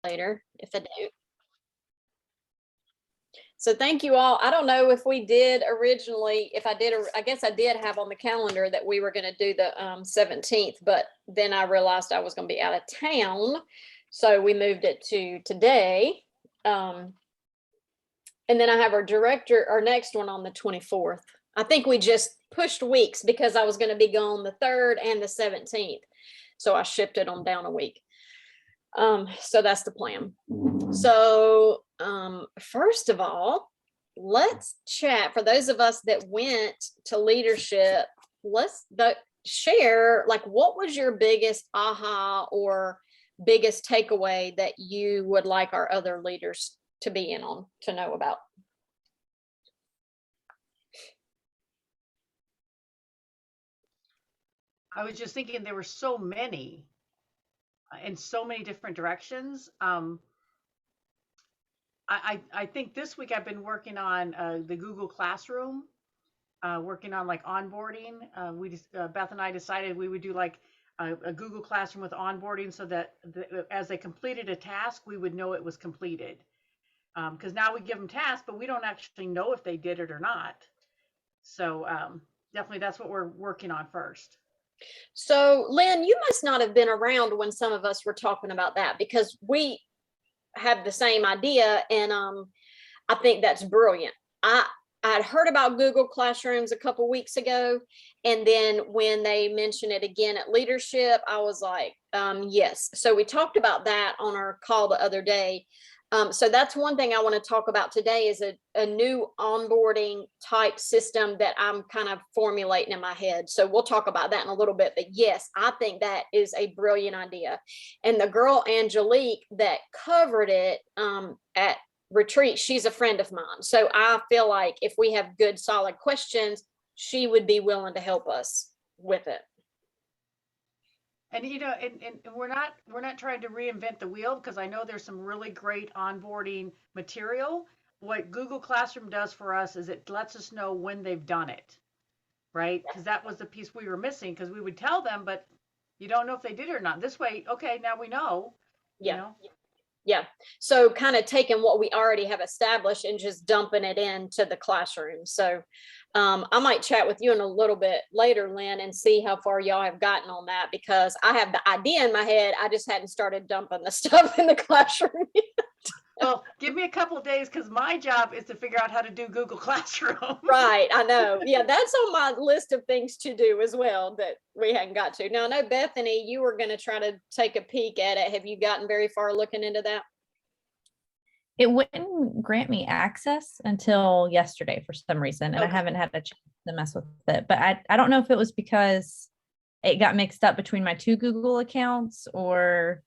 later if I do. So thank you all. I don't know if we did originally, if I did, I guess I did have on the calendar that we were going to do the 17th, but then I realized I was going to be out of town. So we moved it to today. And then I have our next one on the 24th. I think we just pushed weeks because I was going to be gone the 3rd and the 17th. So I shifted them down a week. So that's the plan. So first of all, let's chat. For those of us that went to leadership, let's share, like, what was your biggest aha or biggest takeaway that you would like our other leaders to be in on, to know about? I was just thinking there were so many in so many different directions. I think this week I've been working on the Google Classroom, working on like onboarding. Beth and I decided we would do like a Google Classroom with onboarding so that as they completed a task, we would know it was completed. Because now we give them tasks, but we don't actually know if they did it or not. So definitely that's what we're working on first. So Lynn, you must not have been around when some of us were talking about that, because we have the same idea, and I think that's brilliant. I'd heard about Google Classrooms a couple weeks ago, and then when they mentioned it again at leadership, I was like, yes. So we talked about that on our call the other day. So that's one thing I want to talk about today, is a new onboarding type system that I'm kind of formulating in my head. So we'll talk about that in a little bit. But yes, I think that is a brilliant idea. And the girl, Angelique, that covered it at retreat, she's a friend of mine. So I feel like if we have good, solid questions, she would be willing to help us with it. And you know, and we're not trying to reinvent the wheel, because I know there's some really great onboarding material. What Google Classroom does for us is it lets us know when they've done it, right? Because that was the piece we were missing, because we would tell them, but you don't know if they did it or not. This way, okay, now we know. Yeah. You know? Yeah. So kind of taking what we already have established and just dumping it into the classroom. So I might chat with you in a little bit later, Lynn, and see how far y'all have gotten on that, because I have the idea in my head. I just hadn't started dumping the stuff in the classroom yet. Well, give me a couple of days, because my job is to figure out how to do Google Classroom. Right. I know. Yeah, that's on my list of things to do as well that we hadn't got to. Now, I know, Bethany, you were going to try to take a peek at it. Have you gotten very far looking into that? It wouldn't grant me access until yesterday for some reason, and Okay. I haven't had a chance to mess with it. But I don't know if it was because it got mixed up between my 2 Google accounts, or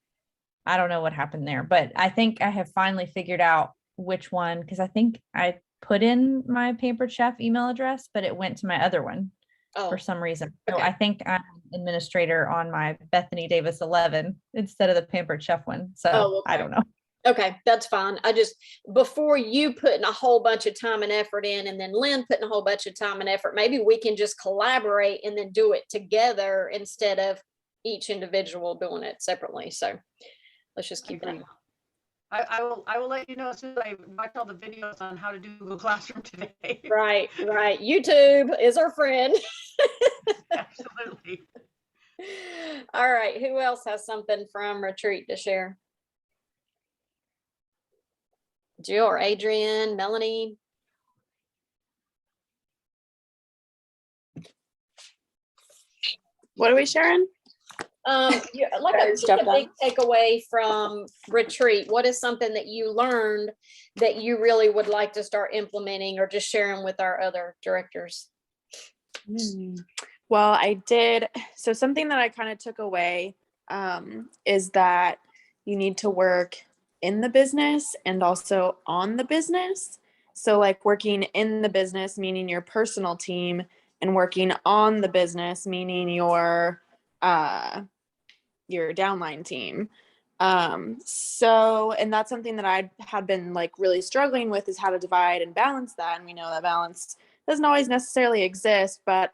I don't know what happened there. But I think I have finally figured out which one, because I think I put in my Pampered Chef email address, but it went to my other one for some reason. So okay. I think I'm administrator on my Bethany Davis 11 instead of the Pampered Chef one. So okay. I don't know. Okay, that's fine. I just, before you putting a whole bunch of time and effort in, and then Lynn putting a whole bunch of time and effort, maybe we can just collaborate and then do it together instead of each individual doing it separately. So let's just keep that. I will let you know as soon as I watch all the videos on how to do Google Classroom today. Right. YouTube is our friend. Absolutely. All right. Who else has something from retreat to share? Jill or Adrian, Melanie? What are we sharing? Like a big takeaway from retreat. What is something that you learned that you really would like to start implementing, or just sharing with our other directors? Well, I did. So something that I kind of took away is that you need to work in the business and also on the business. So like working in the business, meaning your personal team, and working on the business, meaning your downline team. So, and that's something that I had been like really struggling with, is how to divide and balance that. And we know that balance doesn't always necessarily exist, but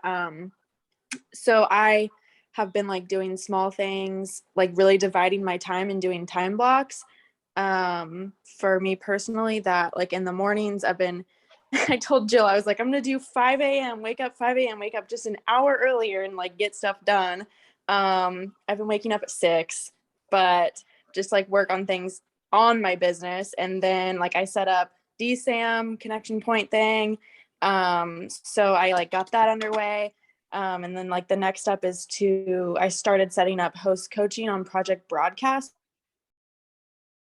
so I have been like doing small things, like really dividing my time and doing time blocks. for me personally, that like in the mornings I've been, I told Jill, I was like, I'm going to do 5 a.m., wake up 5 a.m., wake up just an hour earlier and like get stuff done. I've been waking up at 6, but just like work on things on my business. And then like I set up DSAM connection point thing. So I like got that underway. And then like the next step is I started setting up host coaching on Project Broadcast.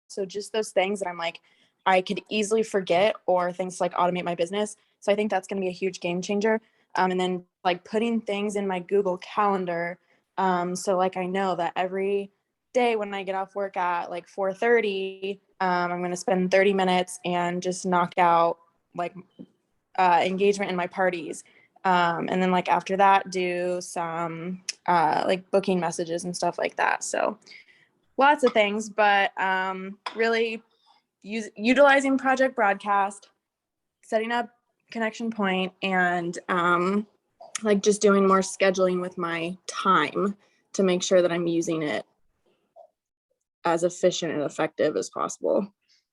So just those things that I'm like, I could easily forget, or things to like automate my business. So I think that's going to be a huge game changer. And then like putting things in my Google Calendar. So like I know that every day when I get off work at like 4:30, I'm going to spend 30 minutes and just knock out like engagement in my parties. And then like after that, do some like booking messages and stuff like that. So lots of things, but really utilizing Project Broadcast, setting up connection point, and like just doing more scheduling with my time to make sure that I'm using it as efficient and effective as possible.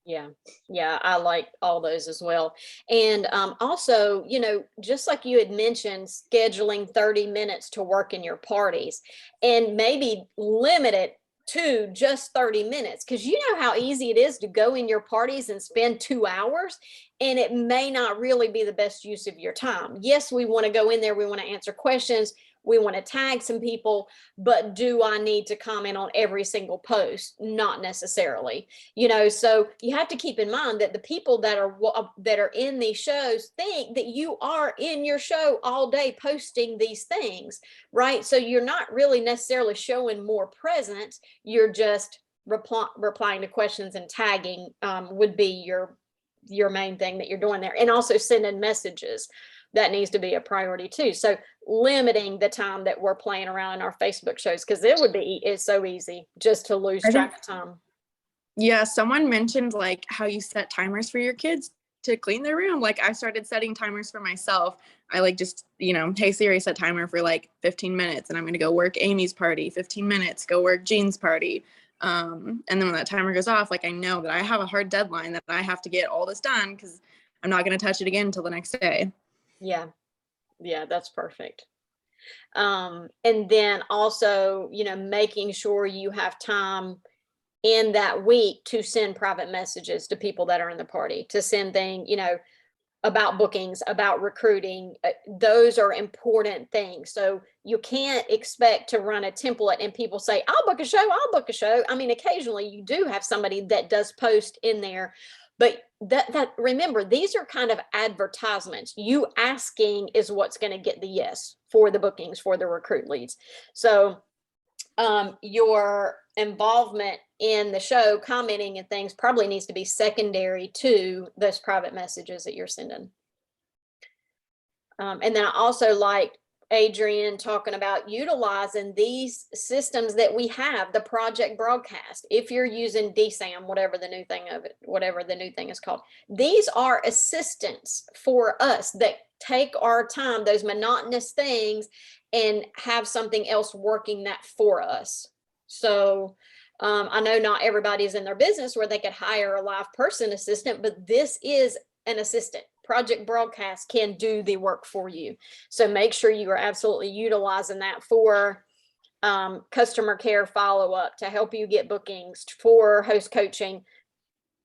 Yeah. Yeah. I like all those as well. And also, you know, just like you had mentioned, scheduling 30 minutes to work in your parties, and maybe limit it to just 30 minutes. Cause you know how easy it is to go in your parties and spend 2 hours, and it may not really be the best use of your time. Yes, we want to go in there. We want to answer questions. We want to tag some people, but do I need to comment on every single post? Not necessarily. You know, so you have to keep in mind that the people that are in these shows think that you are in your show all day posting these things, right? So you're not really necessarily showing more presence. You're just replying to questions, and tagging would be your main thing that you're doing there, and also sending messages. That needs to be a priority too. So limiting the time that we're playing around in our Facebook shows, because it's so easy just to lose track of time. Yeah, someone mentioned like how you set timers for your kids to clean their room. Like I started setting timers for myself. I like just, you know, hey Siri, set timer for like 15 minutes, and I'm going to go work Amy's party, 15 minutes, go work Jean's party. And then when that timer goes off, like I know that I have a hard deadline that I have to get all this done, because I'm not going to touch it again until the next day. Yeah. Yeah, that's perfect. And then also, you know, making sure you have time in that week to send private messages to people that are in the party, to send things, you know, about bookings, about recruiting. Those are important things. So you can't expect to run a template and people say, I'll book a show, I'll book a show. I mean, occasionally you do have somebody that does post in there, but that remember, these are kind of advertisements. You asking is what's going to get the yes for the bookings, for the recruit leads. So your involvement in the show, commenting and things, probably needs to be secondary to those private messages that you're sending. And then I also like Adrian talking about utilizing these systems that we have, the Project Broadcast. If you're using DSAM, whatever the new thing is called, these are assistants for us that take our time, those monotonous things, and have something else working that for us. So I know not everybody's in their business where they could hire a live person assistant, but this is an assistant. Project Broadcast can do the work for you. So make sure you are absolutely utilizing that for customer care follow-up, to help you get bookings, for host coaching,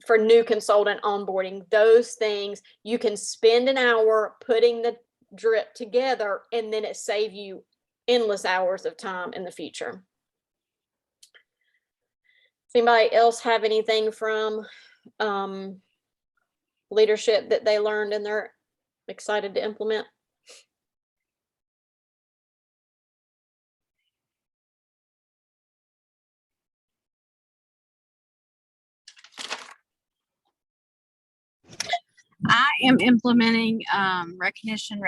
for new consultant onboarding. Those things you can spend an hour putting the drip together, and then it save you endless hours of time in the future. Does anybody else have anything from leadership that they learned and they're excited to implement? I am implementing recognition.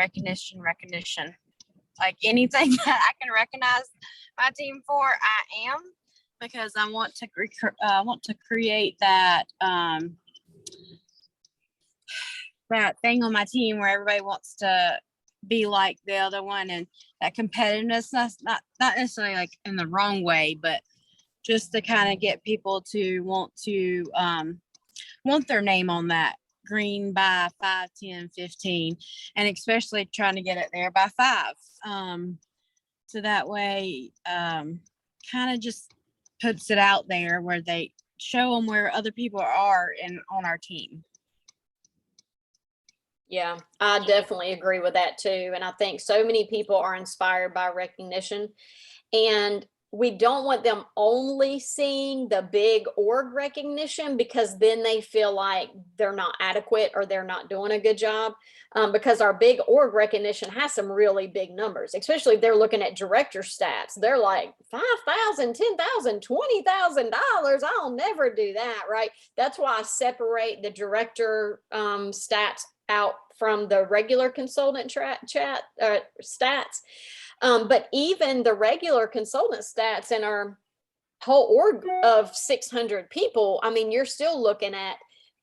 Like anything that I can recognize my team for, I am, because I want to create that that thing on my team where everybody wants to be like the other one, and that competitiveness. That's not necessarily like in the wrong way, but just to kind of get people to want their name on that green by 5, 10, 15, and especially trying to get it there by 5. So that way, kind of just puts it out there where they show them where other people are on our team. Yeah, I definitely agree with that too. And I think so many people are inspired by recognition, and we don't want them only seeing the big org recognition, because then they feel like they're not adequate or they're not doing a good job. Because our big org recognition has some really big numbers, especially if they're looking at director stats. They're like $5,000, $10,000, $20,000. I'll never do that, right? That's why I separate the director stats out from the regular consultant stats. But even the regular consultant stats in our whole org of 600 people, I mean, you're still looking at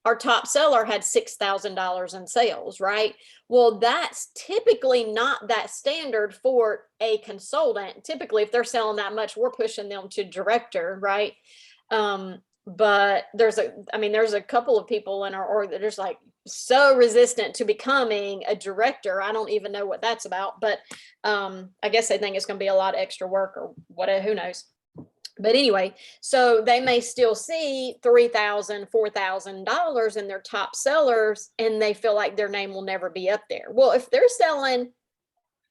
our top seller had $6,000 in sales, right? Well, that's typically not that standard for a consultant. Typically, if they're selling that much, we're pushing them to director, right? But there's a couple of people in our org that are just like so resistant to becoming a director. I don't even know what that's about, but I guess they think it's going to be a lot of extra work or whatever, who knows. But anyway, so they may still see $3,000, $4,000 in their top sellers, and they feel like their name will never be up there. Well, if they're selling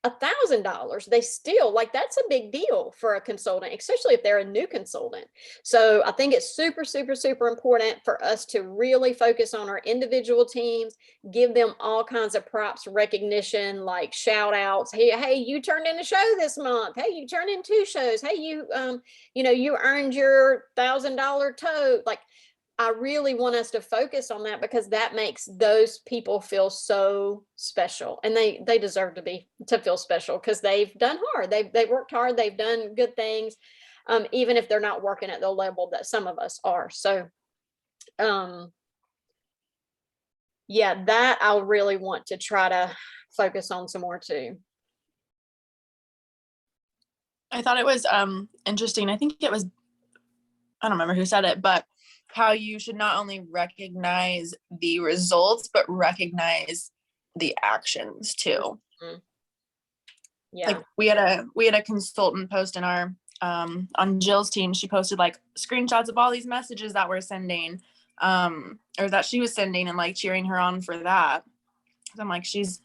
$1,000, they still, like, that's a big deal for a consultant, especially if they're a new consultant. So I think it's super, super, super important for us to really focus on our individual teams, give them all kinds of props, recognition, like shout outs. Hey, you turned in a show this month. Hey, you turned in 2 shows. Hey, you earned your $1,000 tote. Like, I really want us to focus on that, because that makes those people feel so special, and they deserve to feel special, because they've done hard. They've worked hard. They've done good things, even if they're not working at the level that some of us are. So, yeah, that I'll really want to try to focus on some more too. I thought it was interesting. I think it was, I don't remember who said it, but how you should not only recognize the results, but recognize the actions too. Mm-hmm. Yeah. Like we had a consultant post in our on Jill's team. She posted like screenshots of all these messages that we're sending, or that she was sending, and like cheering her on for that. So I'm like, she's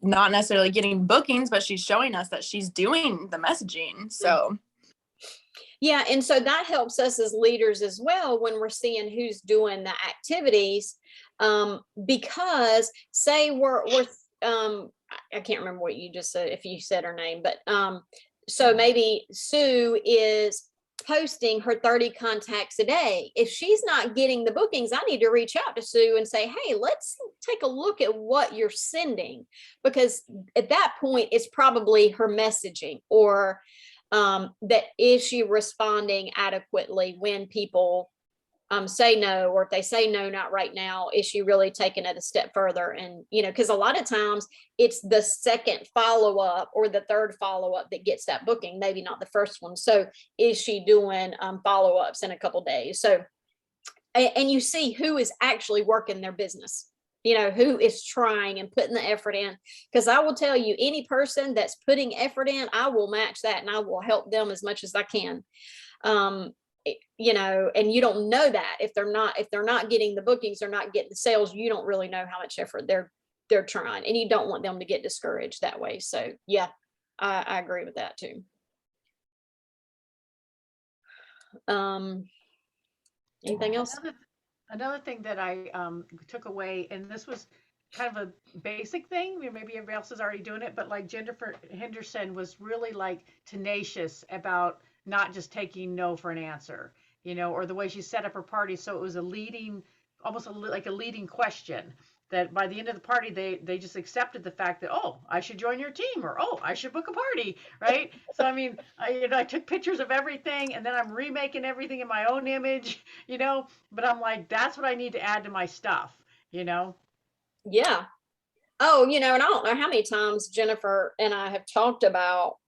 not necessarily getting bookings, but she's showing us that she's doing the messaging. So yeah, and so that helps us as leaders as well when we're seeing who's doing the activities, because say we're I can't remember what you just said, if you said her name, but so maybe Sue is posting her 30 contacts a day. If she's not getting the bookings, I need to reach out to Sue and say, hey, let's take a look at what you're sending, because at that point it's probably her messaging, or that is she responding adequately when people say no, or if they say no, not right now, is she really taking it a step further? And, because a lot of times it's the second follow-up or the third follow-up that gets that booking, maybe not the first one. So is she doing follow-ups in a couple days? So, and you see who is actually working their business, who is trying and putting the effort in. Because I will tell you, any person that's putting effort in, I will match that and I will help them as much as I can. And you don't know that if they're not getting the bookings, they're not getting the sales, you don't really know how much effort they're trying, and you don't want them to get discouraged that way. So yeah, I agree with that too. Anything else? Another thing that I took away, and this was kind of a basic thing, maybe everybody else is already doing it, but like Jennifer Henderson was really like tenacious about not just taking no for an answer, or the way she set up her party. So it was a leading, almost like a leading question, that by the end of the party, they just accepted the fact that, oh, I should join your team, or, oh, I should book a party, right? So, I mean, I took pictures of everything, and then I'm remaking everything in my own image, but I'm like, that's what I need to add to my stuff, Yeah. Oh, and I don't know how many times Jennifer and I have talked about,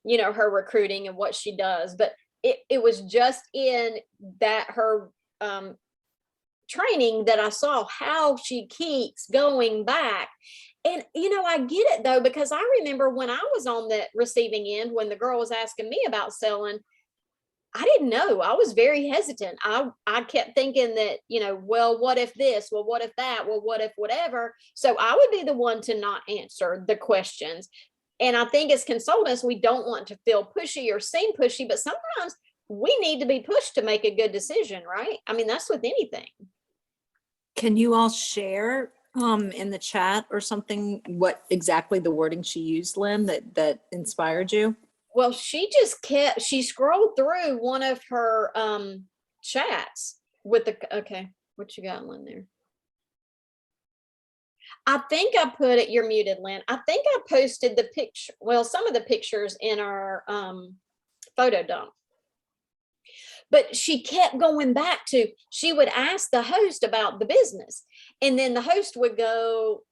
her recruiting and what she does, but it was just in that her training that I saw how she keeps going back. And, I get it though, because I remember when I was on the receiving end, when the girl was asking me about selling, I didn't know. I was very hesitant. I kept thinking that, well, what if this? Well, what if that? Well, what if whatever? So I would be the one to not answer the questions. And I think as consultants, we don't want to feel pushy or seem pushy, but sometimes we need to be pushed to make a good decision, right? I mean, that's with anything. Can you all share in the chat or something what exactly the wording she used, Lynn, that inspired you? Well, she scrolled through one of her chats with okay, what you got, Lynn, there? I think I put it, you're muted, Lynn. I think I posted the picture, well, some of the pictures in our photo dump. But she kept going back to, she would ask the host about the business. And then the host would go,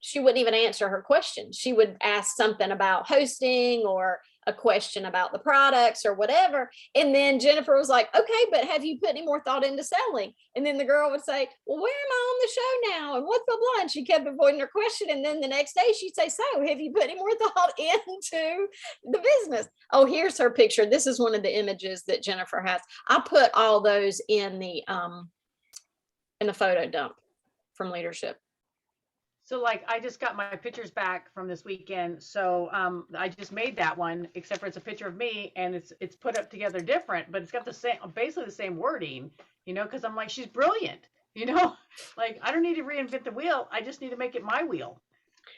she wouldn't even answer her question. She would ask something about hosting or a question about the products or whatever. And then Jennifer was like, okay, but have you put any more thought into selling? And then the girl would say, well, where am I on the show now? And what's blah, blah. And she kept avoiding her question. And then the next day she'd say, so have you put any more thought into the business? Oh, here's her picture. This is one of the images that Jennifer has. I put all those in the photo dump from leadership. So like, I just got my pictures back from this weekend. So I just made that one, except for it's a picture of me and it's put up together different, but it's got the same, basically the same wording, cause I'm like, she's brilliant, like I don't need to reinvent the wheel. I just need to make it my wheel.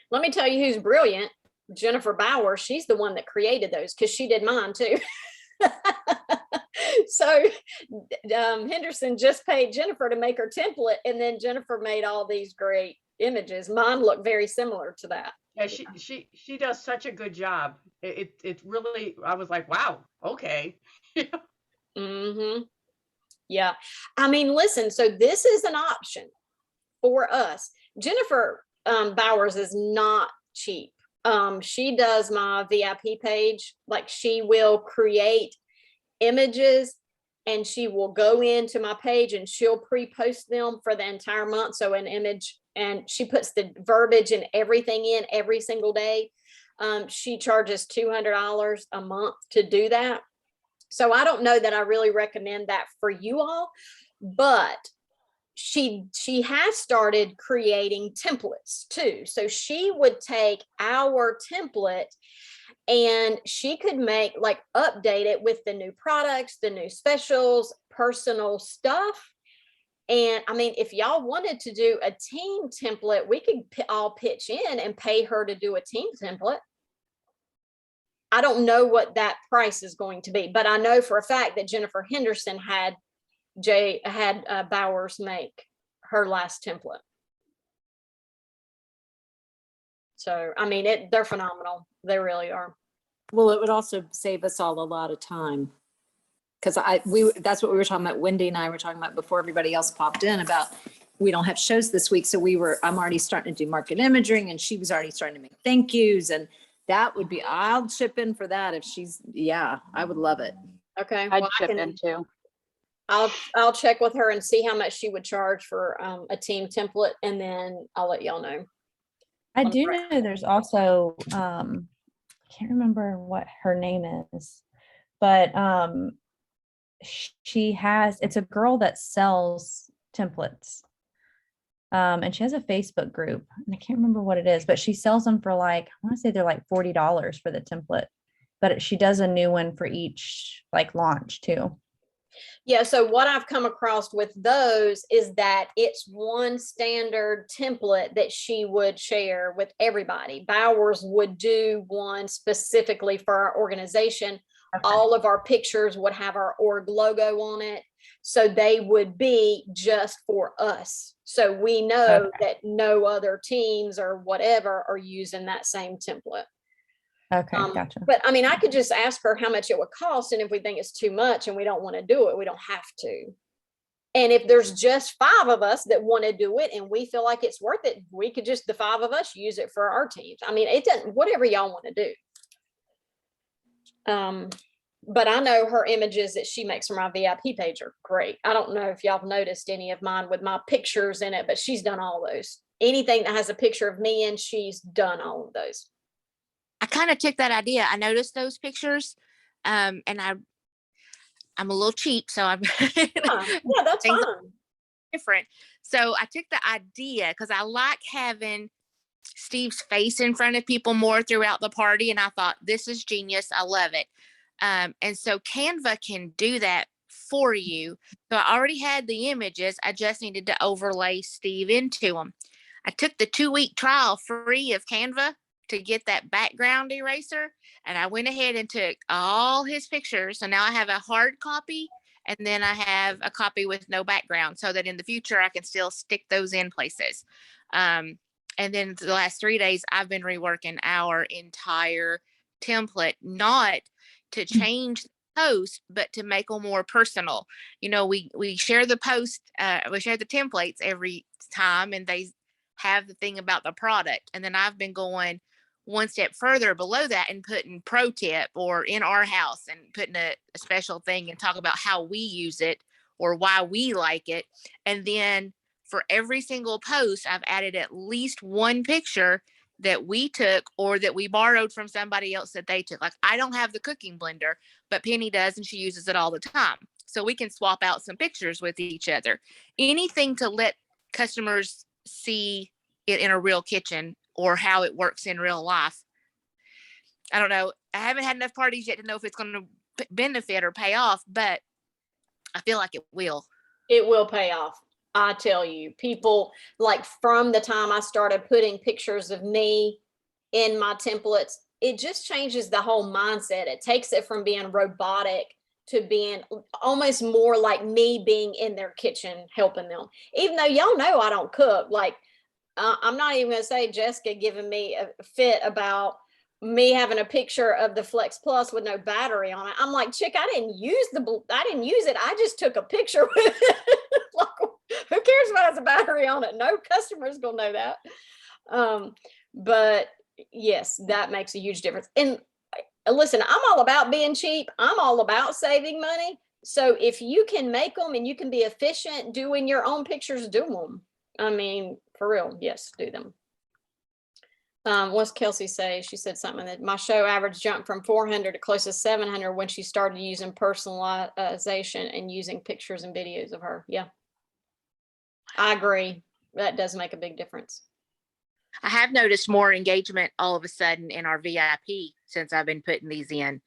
Let me tell you who's brilliant. Jennifer Bauer. She's the one that created those because she did mine too. So Henderson just paid Jennifer to make her template, and then Jennifer made all these great images. Mine look very similar to that. Yeah, she does such a good job. It really, I was like, wow, okay. Mm-hmm. Yeah. I mean, listen, so this is an option for us. Jennifer Bowers is not cheap. She does my VIP page. Like, she will create images and she will go into my page and she'll pre-post them for the entire month. So an image, and she puts the verbiage and everything in every single day. She charges $200 a month to do that. So I don't know that I really recommend that for you all, but she has started creating templates too. So she would take our template and she could make, like, update it with the new products, the new specials, personal stuff. And I mean, if y'all wanted to do a team template, we could all pitch in and pay her to do a team template. I don't know what that price is going to be, but I know for a fact that Jennifer Henderson had Bowers make her last template. So, I mean, they're phenomenal. They really are. Well, it would also save us all a lot of time. Because that's what we were talking about. Wendy and I were talking about before everybody else popped in about, we don't have shows this week. So I'm already starting to do market imaging, and she was already starting to make thank yous. And that would be, I'll chip in for that if I would love it. Okay. I'd chip in too. I'll check with her and see how much she would charge for a team template, and then I'll let y'all know. I do know there's also, I can't remember what her name is, but it's a girl that sells templates. And she has a Facebook group, and I can't remember what it is, but she sells them for, like, I want to say they're like $40 for the template, but she does a new one for each, like, launch too. Yeah, so what I've come across with those is that it's one standard template that she would share with everybody. Bowers would do one specifically for our organization. Okay. All of our pictures would have our org logo on it. So they would be just for us. So we know that no other teams or whatever are using that same template. Okay, gotcha. But I mean, I could just ask her how much it would cost, and if we think it's too much and we don't want to do it, we don't have to. And if there's just 5 of us that want to do it and we feel like it's worth it, we could just, the 5 of us, use it for our teams. I mean, it doesn't, whatever y'all want to do. But I know her images that she makes for my VIP page are great. I don't know if y'all have noticed any of mine with my pictures in it, but she's done all those. Anything that has a picture of me in, she's done all of those. I kind of took that idea. I noticed those pictures, and I'm a little cheap, so I'm Yeah, that's things fine. different. So I took the idea because I like having Steve's face in front of people more throughout the party, and I thought this is genius. I love it. And so Canva can do that for you. So I already had the images. I just needed to overlay Steve into them. I took the 2-week trial free of Canva to get that background eraser. And I went ahead and took all his pictures. So now I have a hard copy and then I have a copy with no background so that in the future I can still stick those in places. And then the last 3 days, I've been reworking our entire template, not to change the post, but to make them more personal. You know, we share the post, we share the templates every time, and they have the thing about the product. And then I've been going one step further below that and putting pro tip or in our house and putting a special thing and talk about how we use it or why we like it. And then for every single post, I've added at least one picture that we took or that we borrowed from somebody else that they took. Like I don't have the cooking blender, but Penny does, and she uses it all the time. So we can swap out some pictures with each other. Anything to let customers see it in a real kitchen or how it works in real life. I don't know. I haven't had enough parties yet to know if it's going to benefit or pay off, but I feel like it will. It will pay off. I tell you, people, like from the time I started putting pictures of me in my templates, it just changes the whole mindset. It takes it from being robotic to being almost more like me being in their kitchen helping them. Even though y'all know I don't cook, like I'm not even gonna say Jessica giving me a fit about me having a picture of the Flex Plus with no battery on it. I'm like, chick, I didn't use it. I just took a picture with it. Like, who cares if it has a battery on it? No customer's gonna know that. But yes, that makes a huge difference. And listen, I'm all about being cheap. I'm all about saving money. So if you can make them and you can be efficient doing your own pictures, do them. I mean, for real, yes, do them. What's Kelsey say? She said something that my show average jumped from 400 to close to 700 when she started using personalization and using pictures and videos of her. Yeah, I agree. That does make a big difference. I have noticed more engagement all of a sudden in our VIP since I've been putting these in.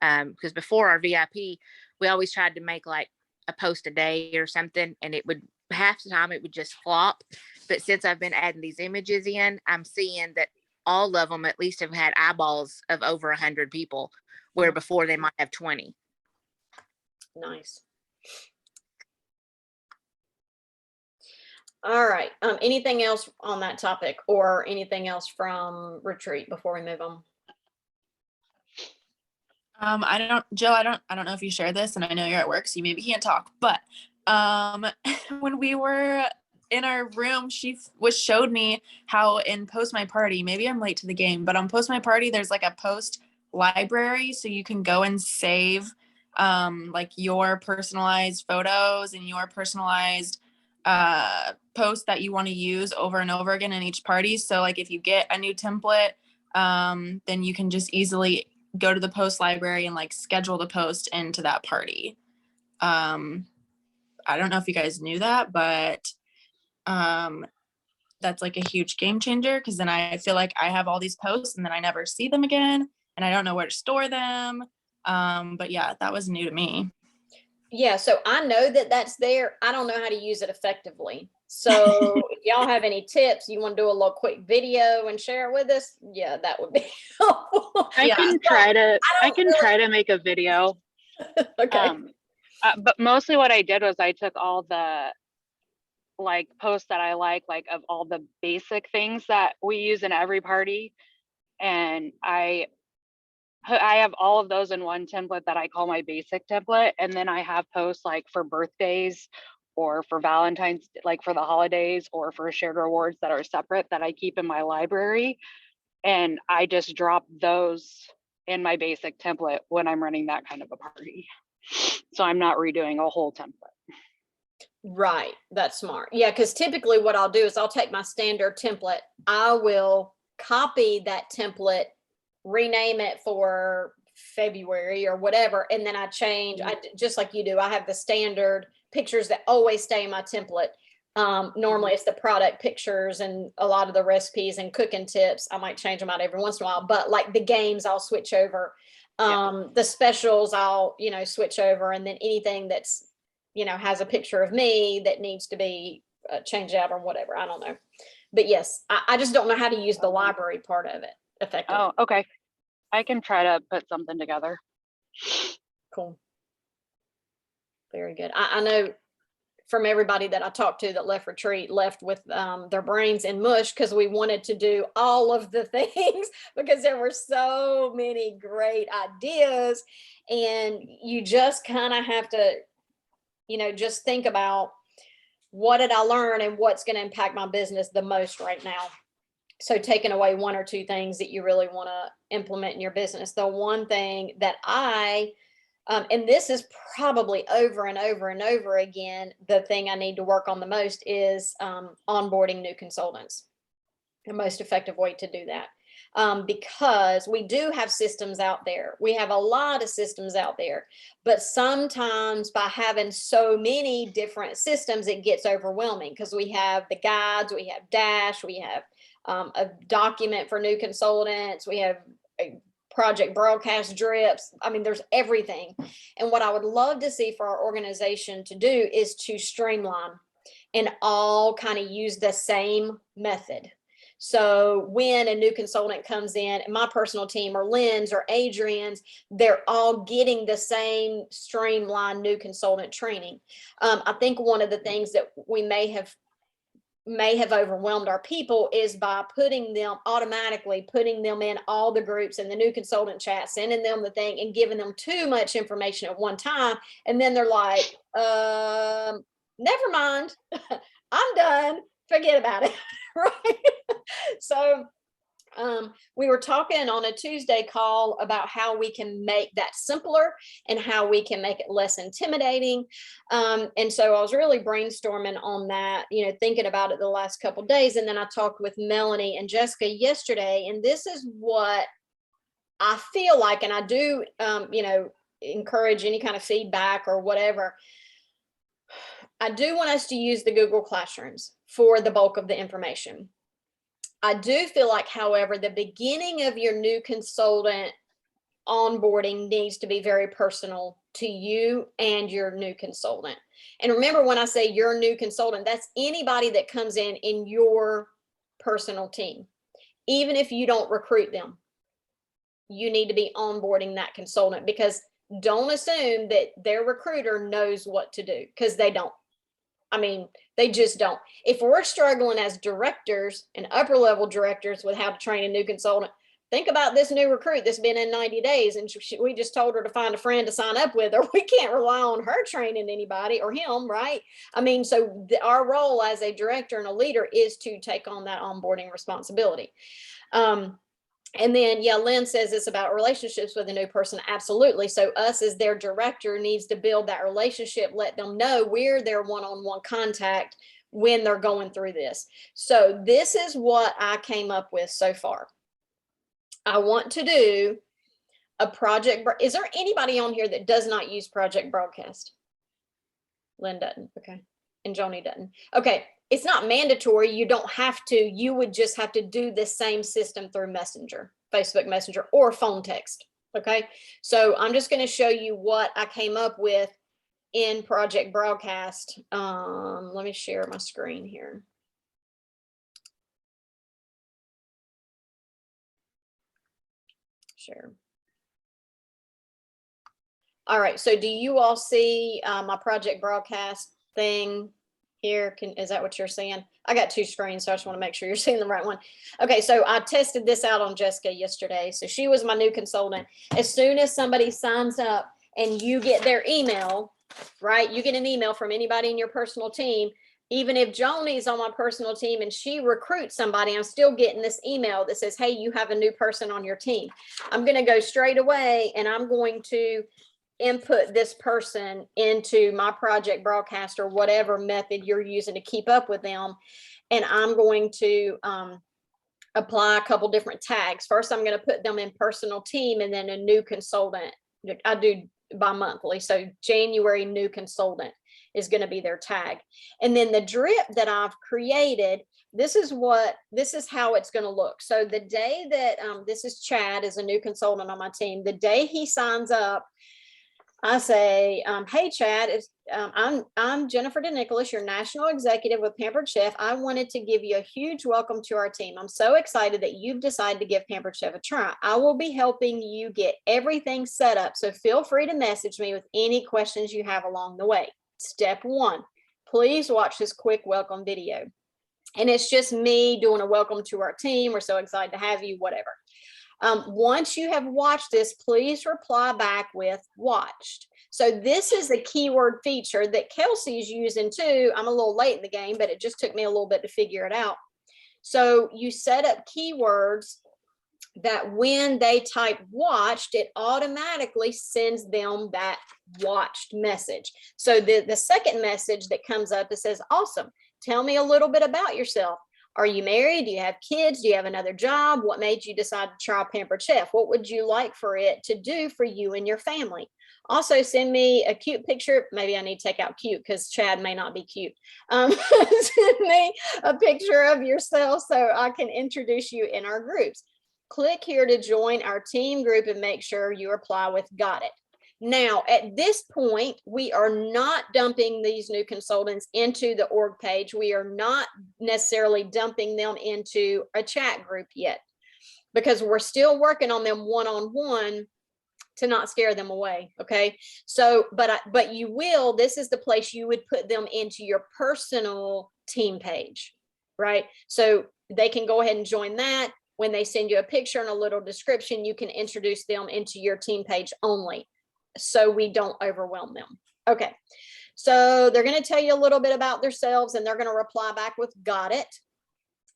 Because before our VIP, we always tried to make like a post a day or something, and it would half the time it would just flop. But since I've been adding these images in, I'm seeing that all of them at least have had eyeballs of over 100 people, where before they might have 20. Nice. All right. Anything else on that topic or anything else from retreat before we move on? Jill, I don't know if you share this, and I know you're at work, so you maybe can't talk, but when we were in our room, she showed me how in Post My Party, maybe I'm late to the game, but on Post My Party, there's like a post library, so you can go and save like your personalized photos and your personalized posts that you want to use over and over again in each party. So like if you get a new template, then you can just easily go to the post library and like schedule the post into that party. I don't know if you guys knew that, but that's like a huge game changer, because then I feel like I have all these posts and then I never see them again and I don't know where to store them. But yeah, that was new to me. Yeah, so I know that that's there. I don't know how to use it effectively. So if y'all have any tips, you want to do a little quick video and share it with us, yeah, that would be helpful. I can try to make a video. Okay. But mostly what I did was I took all the like posts that I like of all the basic things that we use in every party, and I have all of those in one template that I call my basic template. And then I have posts like for birthdays or for Valentine's, like for the holidays, or for shared rewards that are separate that I keep in my library. And I just drop those in my basic template when I'm running that kind of a party. So I'm not redoing a whole template. Right. That's smart. Yeah. Because typically what I'll do is I'll take my standard template. I will copy that template, rename it for February or whatever. And then I change, just like you do, I have the standard pictures that always stay in my template. Normally it's the product pictures and a lot of the recipes and cooking tips. I might change them out every once in a while, but like the games I'll switch over. The specials I'll, switch over, and then anything that's, has a picture of me that needs to be changed out or whatever. I don't know. But yes, I just don't know how to use the library part of it effectively. Oh, okay. I can try to put something together. Cool. Very good. I know from everybody that I talked to that left retreat left with their brains in mush because we wanted to do all of the things because there were so many great ideas, and you just kind of have to, just think about what did I learn and what's going to impact my business the most right now. So taking away one or two things that you really want to implement in your business. The one thing that and this is probably over and over and over again, the thing I need to work on the most is onboarding new consultants. The most effective way to do that. Because we do have systems out there. We have a lot of systems out there, but sometimes by having so many different systems, it gets overwhelming because we have the guides, we have Dash, we have a document for new consultants, we have a project broadcast drips. I mean, there's everything. And what I would love to see for our organization to do is to streamline and all kind of use the same method. So when a new consultant comes in, and my personal team or Lynn's or Adrian's, they're all getting the same streamlined new consultant training. I think one of the things that we may have overwhelmed our people is by automatically putting them in all the groups and the new consultant chat, sending them the thing and giving them too much information at one time. And then they're like, never mind, I'm done, forget about it. Right. So we were talking on a Tuesday call about how we can make that simpler and how we can make it less intimidating. And so I was really brainstorming on that, thinking about it the last couple of days. And then I talked with Melanie and Jessica yesterday, and this is what I feel like, and I do, encourage any kind of feedback or whatever. I do want us to use the Google Classrooms for the bulk of the information. I do feel like, however, the beginning of your new consultant onboarding needs to be very personal to you and your new consultant. And remember, when I say your new consultant, that's anybody that comes in your personal team. Even if you don't recruit them, you need to be onboarding that consultant, because don't assume that their recruiter knows what to do, because they don't. I mean, they just don't. If we're struggling as directors and upper level directors with how to train a new consultant, think about this new recruit that's been in 90 days and we just told her to find a friend to sign up with her. We can't rely on her training anybody or him, right? I mean, so our role as a director and a leader is to take on that onboarding responsibility. And then, Lynn says it's about relationships with a new person. Absolutely. So us as their director needs to build that relationship, let them know we're their one-on-one contact when they're going through this. So this is what I came up with so far. I want to do a project. Is there anybody on here that does not use Project Broadcast? Lynn doesn't. Okay. And Joni doesn't. Okay. It's not mandatory. You don't have to. You would just have to do the same system through Messenger, Facebook Messenger, or phone text. Okay. So I'm just going to show you what I came up with in Project Broadcast. Let me share my screen here. Share. All right. So do you all see my Project Broadcast thing here? Is that what you're seeing? I got two screens, so I just want to make sure you're seeing the right one. Okay, so I tested this out on Jessica yesterday. So she was my new consultant. As soon as somebody signs up and you get their email, right? You get an email from anybody in your personal team, even if Joni's on my personal team and she recruits somebody, I'm still getting this email that says, hey, you have a new person on your team. I'm going to go straight away and I'm going to input this person into my project broadcast or whatever method you're using to keep up with them. And I'm going to apply a couple different tags. First, I'm going to put them in personal team and then a new consultant. I do bi-monthly. So January new consultant is going to be their tag. And then the drip that I've created, this is how it's going to look. So the day that this is Chad is a new consultant on my team, the day he signs up, I say, hey, Chad, I'm Jennifer DeNicholas, your national executive with Pampered Chef. I wanted to give you a huge welcome to our team. I'm so excited that you've decided to give Pampered Chef a try. I will be helping you get everything set up. So feel free to message me with any questions you have along the way. Step 1, please watch this quick welcome video. And it's just me doing a welcome to our team. We're so excited to have you, whatever. Once you have watched this, please reply back with watched. So this is a keyword feature that Kelsey's using too. I'm a little late in the game, but it just took me a little bit to figure it out. So you set up keywords that when they type watched, it automatically sends them that watched message. So the second message that comes up, it says, awesome. Tell me a little bit about yourself. Are you married? Do you have kids? Do you have another job? What made you decide to try Pampered Chef? What would you like for it to do for you and your family? Also, send me a cute picture. Maybe I need to take out cute because Chad may not be cute. Send me a picture of yourself so I can introduce you in our groups. Click here to join our team group and make sure you reply with got it. Now, at this point, we are not dumping these new consultants into the org page. We are not necessarily dumping them into a chat group yet because we're still working on them one-on-one to not scare them away. Okay. So, but you will, this is the place you would put them into your personal team page, right? So they can go ahead and join that. When they send you a picture and a little description, you can introduce them into your team page only, so we don't overwhelm them. Okay, so they're going to tell you a little bit about themselves and they're going to reply back with got it.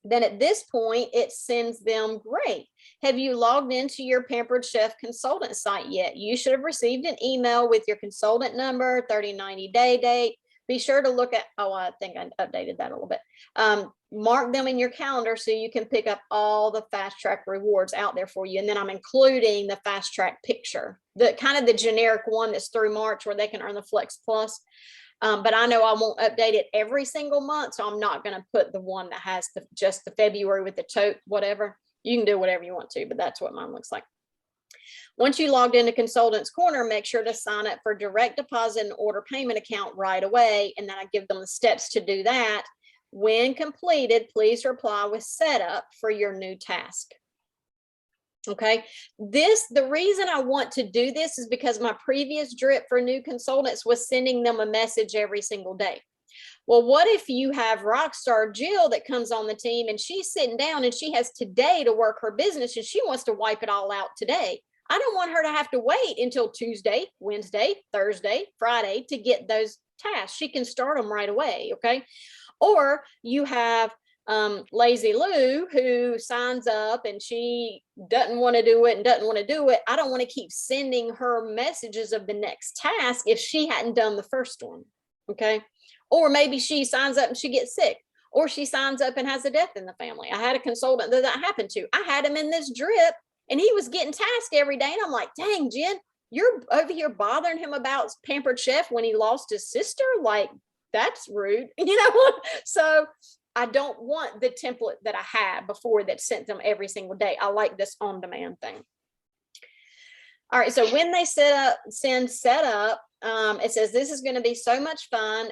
Then at this point, it sends them, great. Have you logged into your Pampered Chef consultant site yet? You should have received an email with your consultant number, 30-90 day date. Be sure to look at, oh, I think I updated that a little bit. Mark them in your calendar so you can pick up all the fast track rewards out there for you. And then I'm including the fast track picture, the kind of the generic one that's through March where they can earn the Flex Plus. But I know I won't update it every single month. So I'm not going to put the one that has just the February with the tote, whatever. You can do whatever you want to, but that's what mine looks like. Once you logged into Consultants Corner, make sure to sign up for direct deposit and order payment account right away. And then I give them the steps to do that. When completed, please reply with setup for your new task. Okay, the reason I want to do this is because my previous drip for new consultants was sending them a message every single day. Well, what if you have Rockstar Jill that comes on the team and she's sitting down and she has today to work her business and she wants to wipe it all out today? I don't want her to have to wait until Tuesday, Wednesday, Thursday, Friday to get those tasks. She can start them right away, okay? Or you have Lazy Lou who signs up and she doesn't want to do it and doesn't want to do it. I don't want to keep sending her messages of the next task if she hadn't done the first one, okay? Or maybe she signs up and she gets sick, or she signs up and has a death in the family. I had a consultant that happened to. I had him in this drip and he was getting tasked every day. And I'm like, dang, Jen, you're over here bothering him about Pampered Chef when he lost his sister? Like, that's rude, you know? So I don't want the template that I had before that sent them every single day. I like this on-demand thing. All right, so when they send setup, it says, this is going to be so much fun.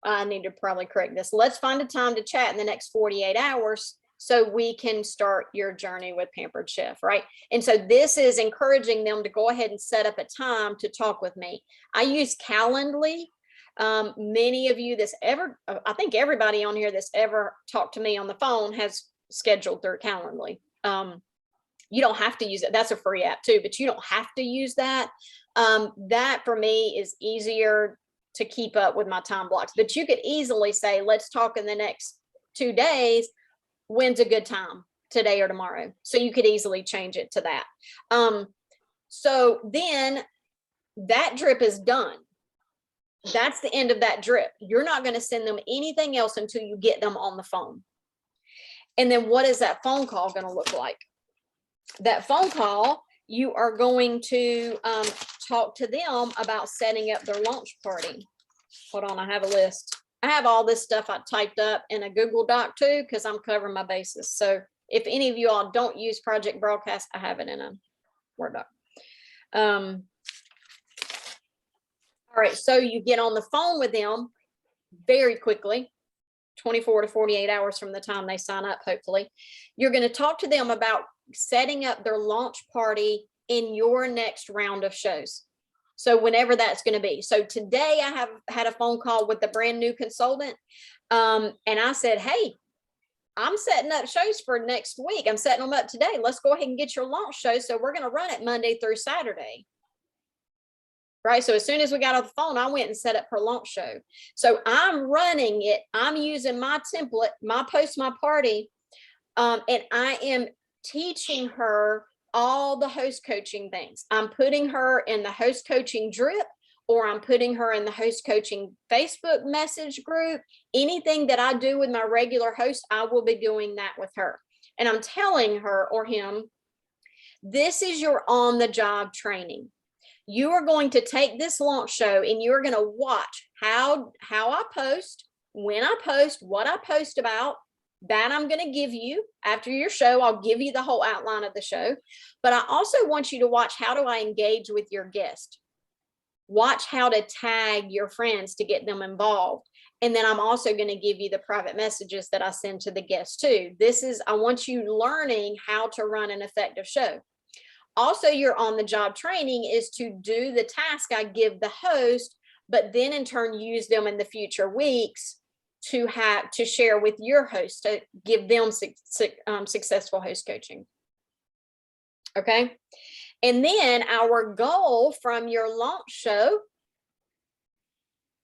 I need to probably correct this. Let's find a time to chat in the next 48 hours so we can start your journey with Pampered Chef, right? And so this is encouraging them to go ahead and set up a time to talk with me. I use Calendly. Many of you I think everybody on here that's ever talked to me on the phone has scheduled through Calendly. You don't have to use it. That's a free app too, but you don't have to use that. That for me is easier to keep up with my time blocks, but you could easily say, let's talk in the next 2 days. When's a good time, today or tomorrow? So you could easily change it to that. So then that drip is done. That's the end of that drip. You're not going to send them anything else until you get them on the phone. And then what is that phone call going to look like? That phone call, you are going to talk to them about setting up their launch party. Hold on, I have a list. I have all this stuff I typed up in a Google Doc too, because I'm covering my bases. So if any of you all don't use Project Broadcast, I have it in a Word doc. All right, so you get on the phone with them very quickly, 24 to 48 hours from the time they sign up, hopefully. You're going to talk to them about setting up their launch party in your next round of shows. So whenever that's going to be. So today I have had a phone call with the brand new consultant. And I said, hey, I'm setting up shows for next week. I'm setting them up today. Let's go ahead and get your launch show. So we're going to run it Monday through Saturday. Right. So as soon as we got off the phone, I went and set up her launch show. So I'm running it. I'm using my template, my post, my party. And I am teaching her all the host coaching things. I'm putting her in the host coaching drip, or I'm putting her in the host coaching Facebook message group. Anything that I do with my regular host, I will be doing that with her. And I'm telling her or him, this is your on the job training. You are going to take this launch show and you're going to watch how I post, when I post, what I post about. That I'm going to give you after your show. I'll give you the whole outline of the show, but I also want you to watch, how do I engage with your guest? Watch how to tag your friends to get them involved. And then I'm also going to give you the private messages that I send to the guests too. I want you learning how to run an effective show. Also, your on the job training is to do the task I give the host, but then in turn use them in the future weeks to share with your host, to give them successful host coaching. Okay. And then our goal from your launch show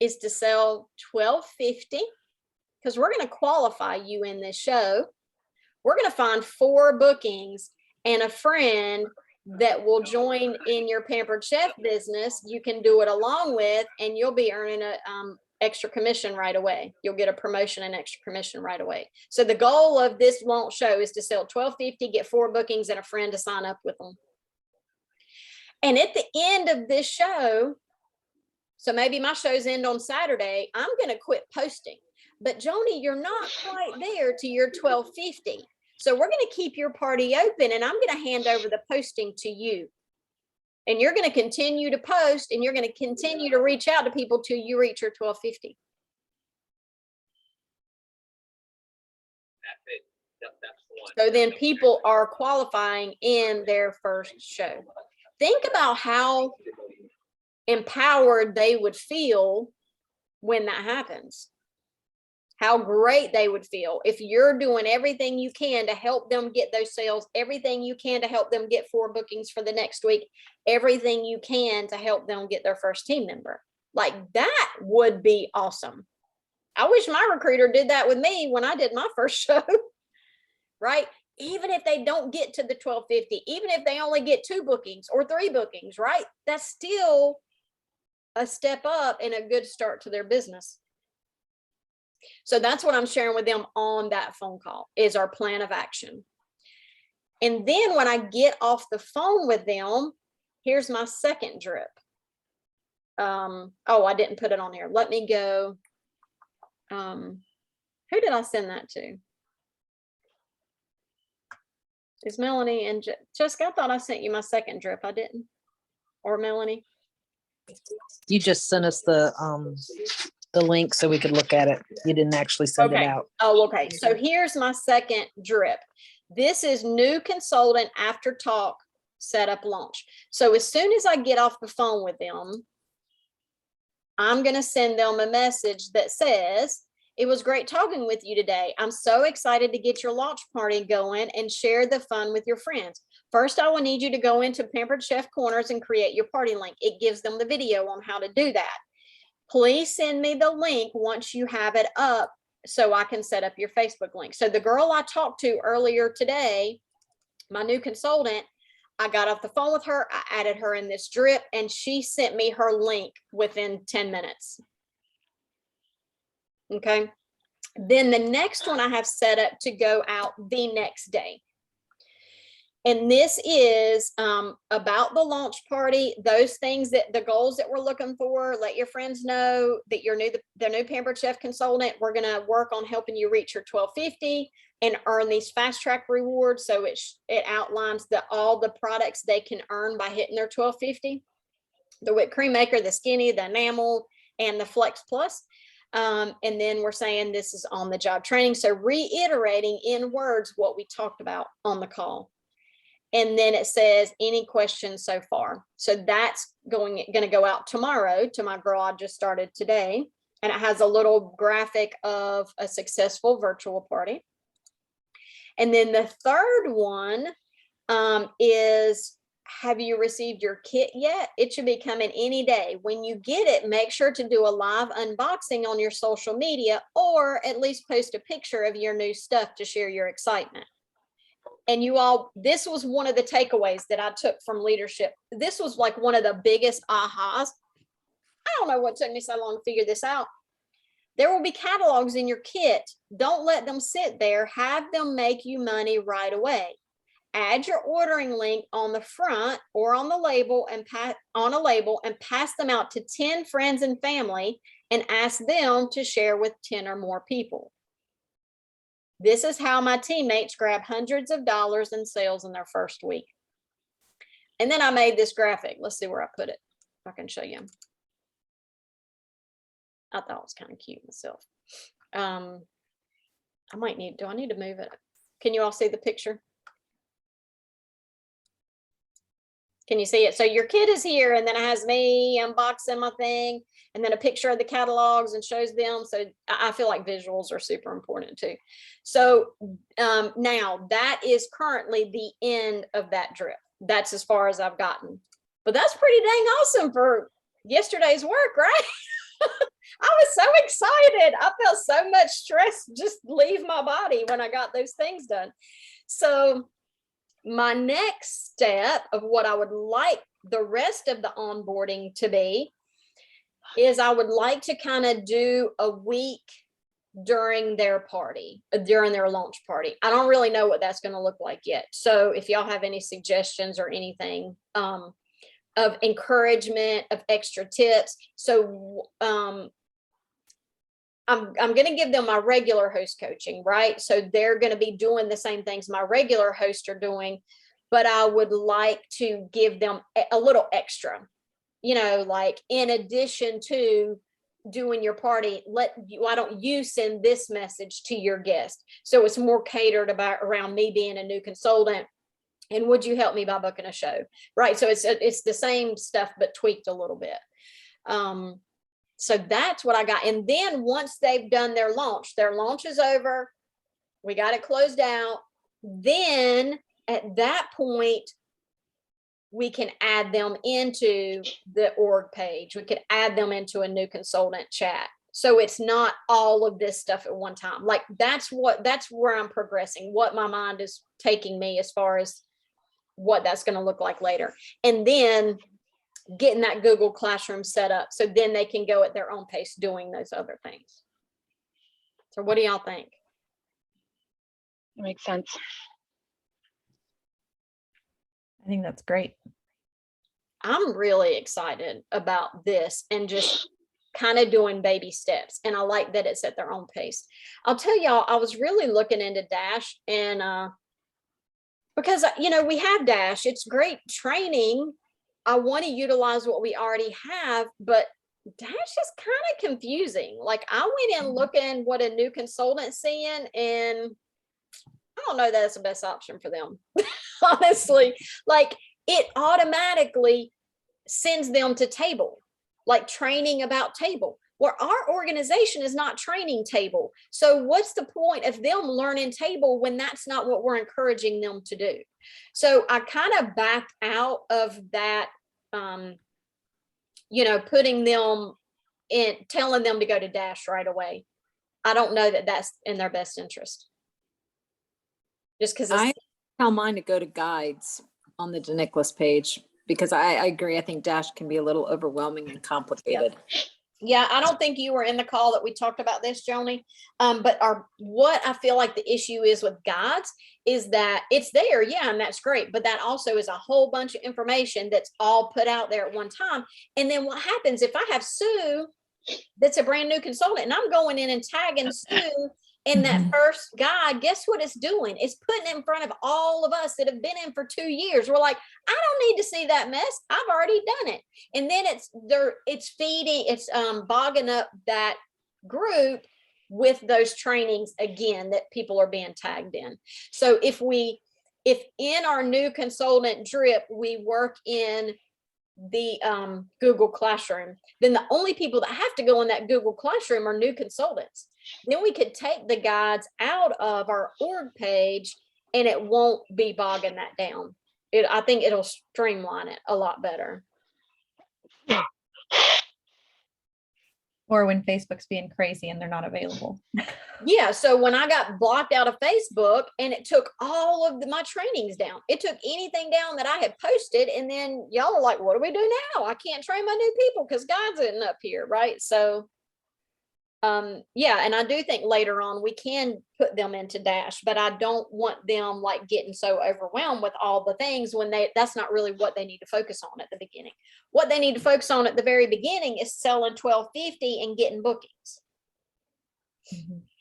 is to sell $1,250, because we're going to qualify you in this show. We're going to find 4 bookings and a friend that will join in your Pampered Chef business. You can do it along with, and you'll be earning a extra commission right away. You'll get a promotion and extra commission right away. So the goal of this launch show is to sell $1,250, get 4 bookings and a friend to sign up with them. And at the end of this show, so maybe my shows end on Saturday, I'm going to quit posting. But Joni, you're not quite there to your $1,250. So we're going to keep your party open, and I'm going to hand over the posting to you. And you're going to continue to post, and you're going to continue to reach out to people till you reach your $1,250. So then people are qualifying in their first show. Think about how empowered they would feel when that happens. How great they would feel if you're doing everything you can to help them get those sales, everything you can to help them get 4 bookings for the next week, everything you can to help them get their first team member. Like, that would be awesome. I wish my recruiter did that with me when I did my first show, right? Even if they don't get to the $1,250, even if they only get 2 bookings or 3 bookings, right? That's still a step up and a good start to their business. So that's what I'm sharing with them on that phone call, is our plan of action. And then when I get off the phone with them, here's my second drip. Oh, I didn't put it on here. Let me go. Who did I send that to? Is Melanie and Jessica? I thought I sent you my second drip. I didn't. Or Melanie? You just sent us the link so we could look at it. You didn't actually send it out. Oh, okay. So here's my second drip. This is new consultant after talk setup launch. So as soon as I get off the phone with them, I'm going to send them a message that says, it was great talking with you today. I'm so excited to get your launch party going and share the fun with your friends. First, I will need you to go into Pampered Chef Corners and create your party link. It gives them the video on how to do that. please send me the link once you have it up so I can set up your Facebook link. So the girl I talked to earlier today, my new consultant, I got off the phone with her, I added her in this drip, and she sent me her link within 10 minutes. Okay. Then the next one I have set up to go out the next day. And this is about the launch party, those things that the goals that we're looking for. Let your friends know that you're the new Pampered Chef consultant. We're going to work on helping you reach your 1250 and earn these fast track rewards. So it outlines all the products they can earn by hitting their 1250. The whipped cream maker, the skinny, the enamel, and the Flex Plus. And then we're saying this is on the job training. So reiterating in words what we talked about on the call. And then it says, any questions so far? So that's going to go out tomorrow to my girl I just started today. And it has a little graphic of a successful virtual party. And then the third one is, have you received your kit yet? It should be coming any day. When you get it, make sure to do a live unboxing on your social media, or at least post a picture of your new stuff to share your excitement. And you all, this was one of the takeaways that I took from leadership. This was like one of the biggest ahas. I don't know what took me so long to figure this out. There will be catalogs in your kit. Don't let them sit there. Have them make you money right away. Add your ordering link on the front or on the label and pass them out to 10 friends and family and ask them to share with 10 or more people. This is how my teammates grab hundreds of dollars in sales in their first week. And then I made this graphic. Let's see where I put it. If I can show you. I thought it was kind of cute myself. Do I need to move it? Can you all see the picture? Can you see it? So your kid is here, and then it has me unboxing my thing, and then a picture of the catalogs and shows them. So I feel like visuals are super important too. So now that is currently the end of that drip. That's as far as I've gotten. But that's pretty dang awesome for yesterday's work, right? I was so excited. I felt so much stress just leave my body when I got those things done. So my next step of what I would like the rest of the onboarding to be is I would like to kind of do a week during their party, during their launch party. I don't really know what that's going to look like yet. So if y'all have any suggestions or anything of encouragement, of extra tips. So I'm going to give them my regular host coaching, right? So they're going to be doing the same things my regular hosts are doing, but I would like to give them a little extra, you know, like in addition to doing your party, why don't you send this message to your guest? So it's more catered around me being a new consultant. And would you help me by booking a show? Right. So it's the same stuff, but tweaked a little bit. So that's what I got. And then once they've done their launch is over. We got it closed out. Then at that point, we can add them into the org page. We could add them into a new consultant chat. So it's not all of this stuff at one time. Like that's where I'm progressing, what my mind is taking me as far as what that's going to look like later. And then getting that Google Classroom set up so then they can go at their own pace doing those other things. So what do y'all think? That makes sense. I think that's great. I'm really excited about this and just kind of doing baby steps. And I like that it's at their own pace. I'll tell y'all, I was really looking into Dash and because, you know, we have Dash. It's great training. I want to utilize what we already have, but Dash is kind of confusing. Like I went in looking what a new consultant's seeing, and I don't know that it's the best option for them. Honestly, like it automatically sends them to table, like training about table. Where our organization is not training table. So what's the point of them learning table when that's not what we're encouraging them to do? So I kind of backed out of that, you know, putting them in telling them to go to Dash right away. I don't know that that's in their best interest. Just because I tell mine to go to guides on the DeNicholas page, because I agree. I think Dash can be a little overwhelming and complicated. Yeah, I don't think you were in the call that we talked about this, Joni. But what I feel like the issue is with guides is that it's there, yeah, and that's great. But that also is a whole bunch of information that's all put out there at one time. And then what happens if I have Sue, that's a brand new consultant, and I'm going in and tagging Sue in that first guide? Guess what it's doing? It's putting it in front of all of us that have been in for 2 years. We're like, I don't need to see that mess. I've already done it. And then it's feeding, it's bogging up that group with those trainings again that people are being tagged in. So if in our new consultant drip, we work in the Google Classroom, then the only people that have to go in that Google Classroom are new consultants. Then we could take the guides out of our org page and it won't be bogging that down. I think it'll streamline it a lot better. Or when Facebook's being crazy and they're not available. Yeah, so when I got blocked out of Facebook and it took all of my trainings down, it took anything down that I had posted, and then y'all are like, what do we do now? I can't train my new people because God's isn't up here, right? So yeah, and I do think later on we can put them into Dash, but I don't want them like getting so overwhelmed with all the things when that's not really what they need to focus on at the beginning. What they need to focus on at the very beginning is selling 1250 and getting bookings.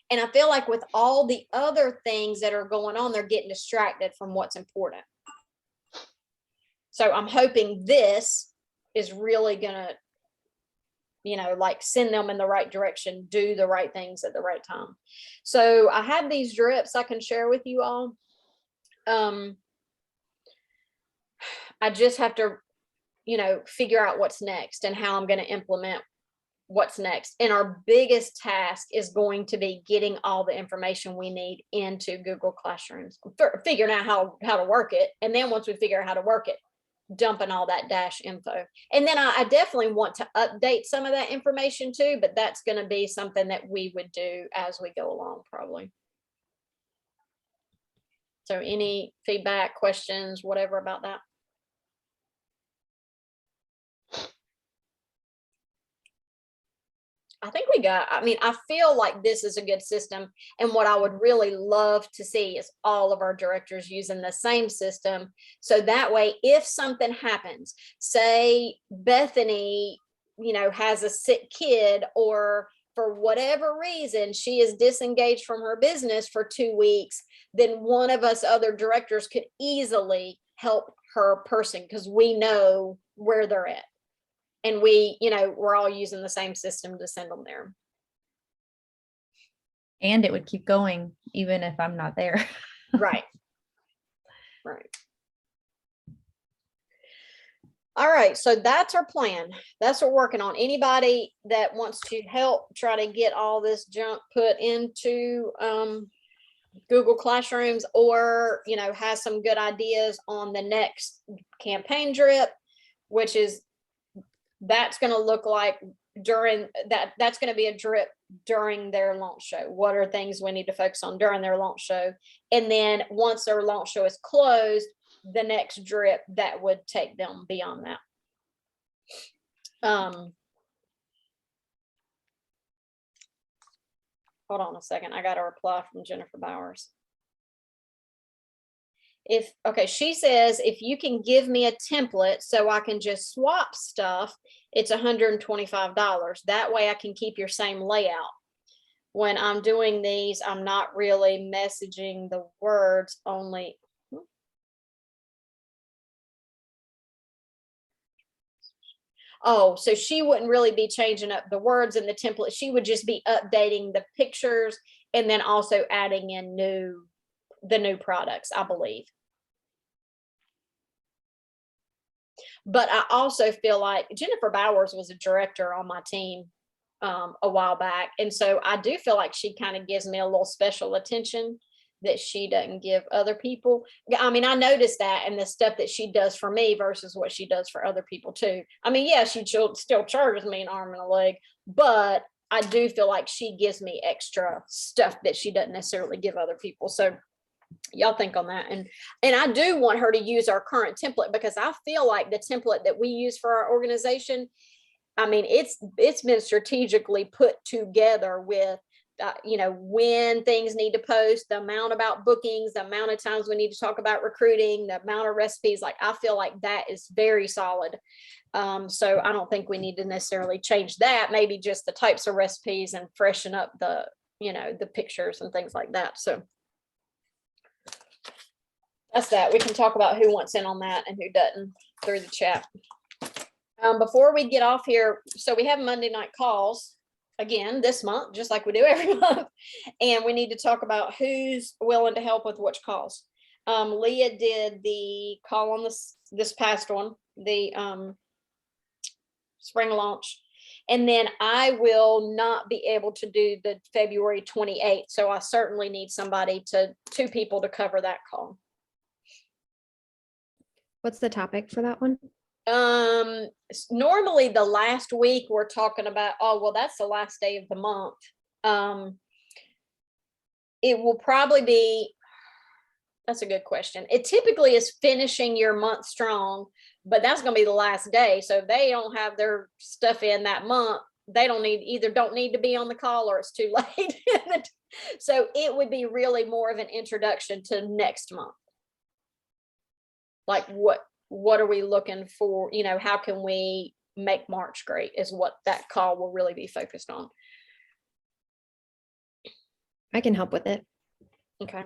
And I feel like with all the other things that are going on, they're getting distracted from what's important. So I'm hoping this is really gonna, like send them in the right direction, do the right things at the right time. So I have these drips I can share with you all. I just have to, figure out what's next and how I'm going to implement what's next. And our biggest task is going to be getting all the information we need into Google Classrooms, figuring out how to work it. And then once we figure out how to work it, dumping all that Dash info. And then I definitely want to update some of that information too, but that's going to be something that we would do as we go along probably. So any feedback, questions, whatever about that? I think I feel like this is a good system. And what I would really love to see is all of our directors using the same system. So that way, if something happens, say Bethany, has a sick kid, or for whatever reason, she is disengaged from her business for 2 weeks, then one of us other directors could easily help her person because we know where they're at. And we're all using the same system to send them there. And it would keep going even if I'm not there. Right. Right. All right. So that's our plan. That's what we're working on. Anybody that wants to help try to get all this junk put into Google Classrooms, or, has some good ideas on the next campaign drip, which is, that's going to look like that's going to be a drip during their launch show. What are things we need to focus on during their launch show? And then once their launch show is closed, the next drip that would take them beyond that. Hold on a second. I got a reply from Jennifer Bowers. She says, if you can give me a template so I can just swap stuff, it's $125. That way I can keep your same layout. When I'm doing these, I'm not really messaging the words only. Oh, so she wouldn't really be changing up the words in the template. She would just be updating the pictures and then also adding in the new products, I believe. But I also feel like Jennifer Bowers was a director on my team a while back. And so I do feel like she kind of gives me a little special attention. that she doesn't give other people. I mean, I noticed that and the stuff that she does for me versus what she does for other people too. I mean, yeah, she still charges me an arm and a leg, but I do feel like she gives me extra stuff that she doesn't necessarily give other people. So y'all think on that. And I do want her to use our current template, because I feel like the template that we use for our organization, I mean, it's been strategically put together with, you know, when things need to post, the amount about bookings, the amount of times we need to talk about recruiting, the amount of recipes. Like, I feel like that is very solid. So I don't think we need to necessarily change that, maybe just the types of recipes and freshen up the, you know, the pictures and things like that. So that's that. We can talk about who wants in on that and who doesn't through the chat. Before we get off here, so we have Monday night calls again this month, just like we do every month. And we need to talk about who's willing to help with which calls. Leah did the call on this past one, the spring launch. And then I will not be able to do the February 28th. So I certainly need two people to cover that call. What's the topic for that one? Normally the last week we're talking about, oh, well, that's the last day of the month. It will probably be, that's a good question. It typically is finishing your month strong, but that's going to be the last day. So if they don't have their stuff in that month, they don't need to be on the call, or it's too late. So it would be really more of an introduction to next month. Like, what are we looking for? You know, how can we make March great is what that call will really be focused on. I can help with it. Okay.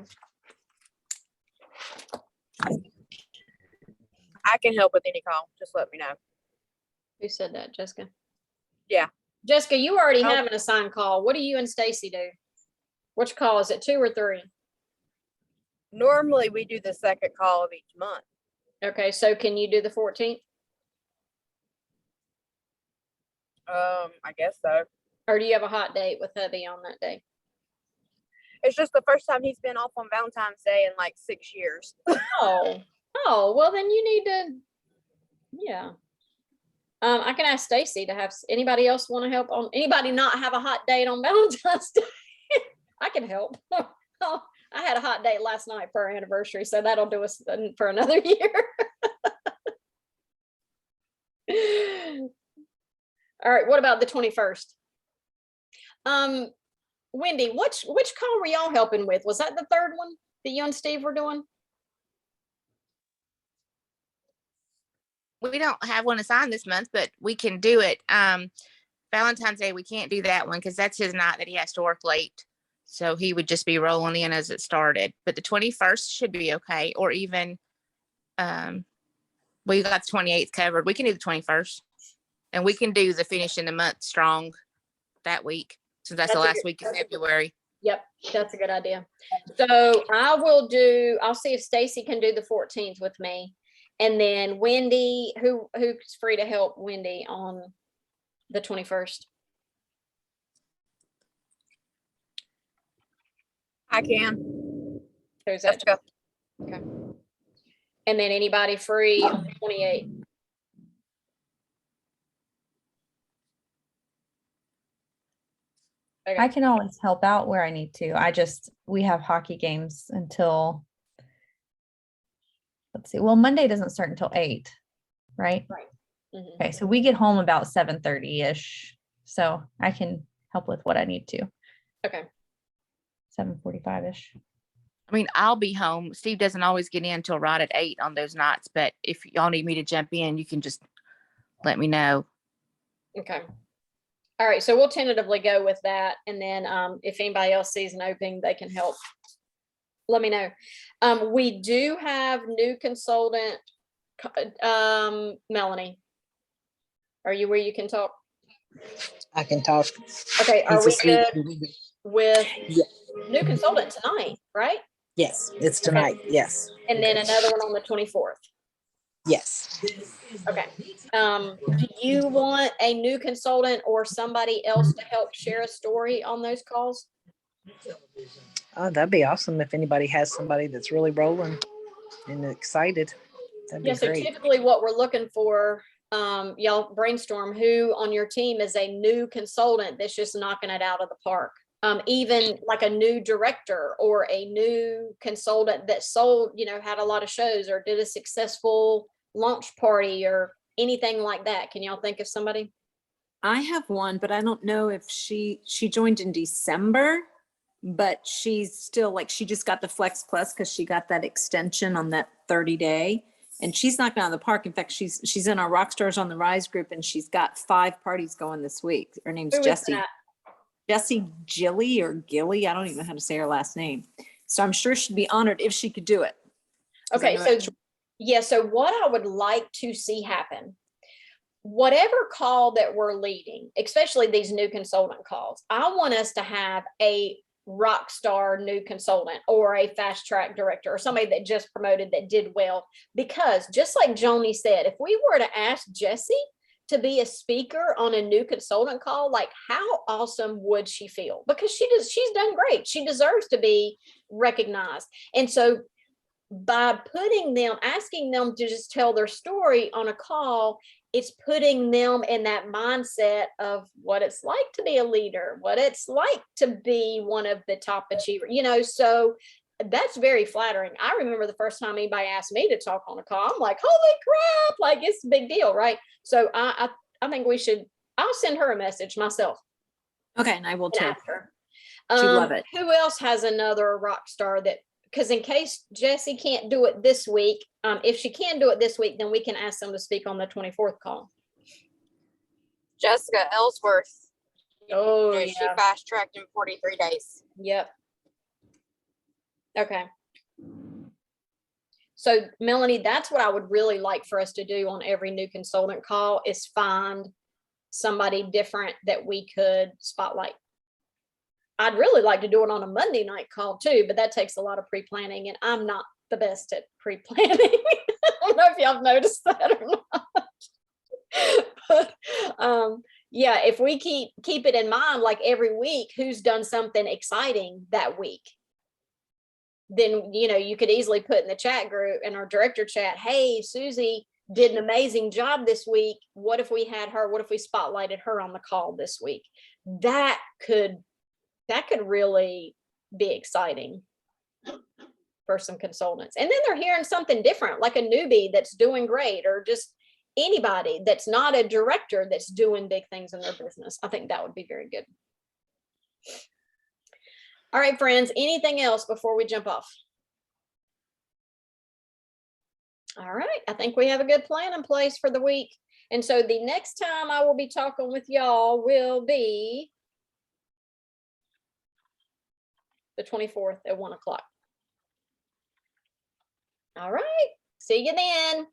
I can help with any call. Just let me know. Who said that, Jessica? Yeah. Jessica, you already have an assigned call. What do you and Stacy do? Which call is it, 2 or 3? Normally we do the second call of each month. Okay, so can you do the 14th? I guess so. Or do you have a hot date with hubby on that day? It's just the first time he's been off on Valentine's Day in like 6 years. Oh, well then you need to, yeah. I can ask Stacy to have anybody else want to help on, anybody not have a hot date on Valentine's Day. I can help. I had a hot date last night for our anniversary, so that'll do us for another year. All right, what about the 21st? Wendy, which call were y'all helping with? Was that the third one that you and Steve were doing? We don't have one assigned this month, but we can do it. Valentine's Day, we can't do that one because that's his night that he has to work late. So he would just be rolling in as it started. But the 21st should be okay. Or even, we got the 28th covered. We can do the 21st. And we can do the finish in the month strong that week, since that's the last week of February. Yep, that's a good idea. So I'll see if Stacy can do the 14th with me. And then Wendy, who's free to help Wendy on the 21st? I can. Who's that? Let's go. Okay. And then anybody free on the 28th? Okay. I can always help out where I need to. We have hockey games until, let's see, well, Monday doesn't start until 8, right? Right. Mm-hmm. Okay, so we get home about 7:30-ish. So I can help with what I need to. Okay. 7:45-ish. I mean, I'll be home. Steve doesn't always get in until right at 8 on those nights, but if y'all need me to jump in, you can just let me know. Okay. All right, so we'll tentatively go with that. And then if anybody else sees an opening, they can help. Let me know. We do have new consultant, Melanie. Are you where you can talk? I can talk. Okay, are we good with Yeah. new consultant tonight, right? Yes, it's tonight. Okay. Yes. And then another one on the 24th. Yes. Okay. Do you want a new consultant or somebody else to help share a story on those calls? Oh, that'd be awesome if anybody has somebody that's really rolling and excited. That'd be Yeah, so great. typically what we're looking for, y'all brainstorm who on your team is a new consultant that's just knocking it out of the park. Even like a new director or a new consultant that sold, had a lot of shows or did a successful launch party or anything like that. Can y'all think of somebody? I have one, but I don't know if she joined in December, but she's still like, she just got the Flex Plus because she got that extension on that 30-day. And she's knocking out of the park. In fact, she's in our Rockstars on the Rise group, and she's got 5 parties going this week. Her name's Who is Jessie. that? Jessie Gilly or Gilly. I don't even know how to say her last name. So I'm sure she'd be honored if she could do it. 'Cause I Okay, know so it's- yeah, so what I would like to see happen, whatever call that we're leading, especially these new consultant calls, I want us to have a rock star new consultant or a fast track director or somebody that just promoted that did well. Because just like Joni said, if we were to ask Jessie to be a speaker on a new consultant call, like how awesome would she feel? Because she's done great. She deserves to be recognized. And so by asking them to just tell their story on a call, it's putting them in that mindset of what it's like to be a leader, what it's like to be one of the top achievers, so that's very flattering. I remember the first time anybody asked me to talk on a call, I'm like, holy crap, like it's a big deal, right? So I think I'll send her a message myself. Okay, and I will too. Ask her. She'd love it. Who else has another rock star that, because in case Jessie can't do it this week, if she can do it this week, then we can ask them to speak on the 24th call. Jessica Ellsworth. Oh, She fast tracked in 43 days. Yep. Okay. So Melanie, that's what I would really like for us to do on every new consultant call is find somebody different that we could spotlight. I'd really like to do it on a Monday night call too, but that takes a lot of pre-planning and I'm not the best at pre-planning. I don't know if y'all have noticed that or not. But yeah, if we keep it in mind, like every week, who's done something exciting that week, then, you could easily put in the chat group in our director chat, hey, Susie did an amazing job this week. What if we had her? What if we spotlighted her on the call this week? That could really be exciting for some consultants. And then they're hearing something different, like a newbie that's doing great, or just anybody that's not a director that's doing big things in their business. I think that would be very good. All right, friends, anything else before we jump off? All right, I think we have a good plan in place for the week. And so the next time I will be talking with y'all will be the 24th at 1 o'clock. All right, see you then.